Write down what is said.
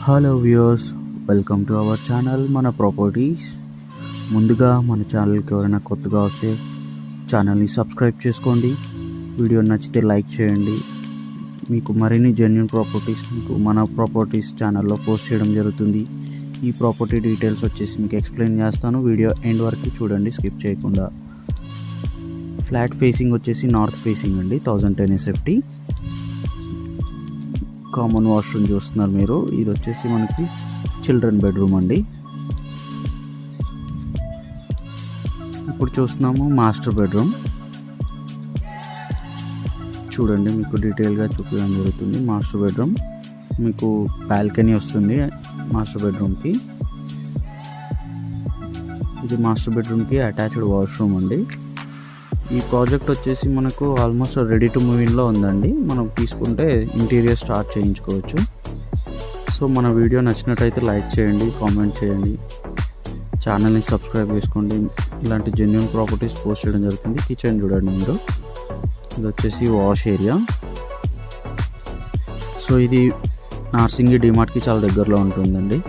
Hello viewers, welcome to our channel మన properties. ముందుగా మన ఛానల్కి ఎవరైనా కొత్తగా వస్తే ఛానల్ని సబ్స్క్రైబ్ చేసుకోండి. వీడియో నచ్చితే లైక్ చేయండి. మీకు మరిన్ని జెన్యూన్ ప్రాపర్టీస్ మీకు మన ప్రాపర్టీస్ ఛానల్లో పోస్ట్ చేయడం జరుగుతుంది. ఈ ప్రాపర్టీ డీటెయిల్స్ వచ్చేసి మీకు ఎక్స్ప్లెయిన్ చేస్తాను. వీడియో ఎండ్ వరకు చూడండి, స్కిప్ చేయకుండా. ఫ్లాట్ ఫేసింగ్ వచ్చేసి నార్త్ ఫేసింగ్ అండి, 1010 SFT. కామన్ వాష్రూమ్ చూస్తున్నారు మీరు. ఇది వచ్చేసి మనకి చిల్డ్రన్ బెడ్రూమ్ అండి. ఇప్పుడు చూస్తున్నాము మాస్టర్ బెడ్రూమ్. చూడండి, మీకు డీటెయిల్గా చూపించడం జరుగుతుంది. మాస్టర్ బెడ్రూమ్ మీకు బాల్కనీ వస్తుంది మాస్టర్ బెడ్రూమ్కి. ఇది మాస్టర్ బెడ్రూమ్కి అటాచ్డ్ వాష్రూమ్ అండి. ఈ ప్రాజెక్ట్ వచ్చేసి మనకు ఆల్మోస్ట్ రెడీ టు మూవ్ ఇన్లో ఉందండి. మనం తీసుకుంటే ఇంటీరియర్ స్టార్ట్ చేయించుకోవచ్చు. సో మన వీడియో నచ్చినట్టయితే లైక్ చేయండి, కామెంట్ చేయండి, ఛానల్ని సబ్స్క్రైబ్ చేసుకోండి. ఇలాంటి జెన్యూన్ ప్రాపర్టీస్ పోస్ట్ చేయడం జరుగుతుంది. కిచెన్ చూడండి మీరు. ఇది వచ్చేసి వాష్ ఏరియా. సో ఇది నార్సింగి డిమార్ట్కి చాలా దగ్గరలో ఉంటుందండి.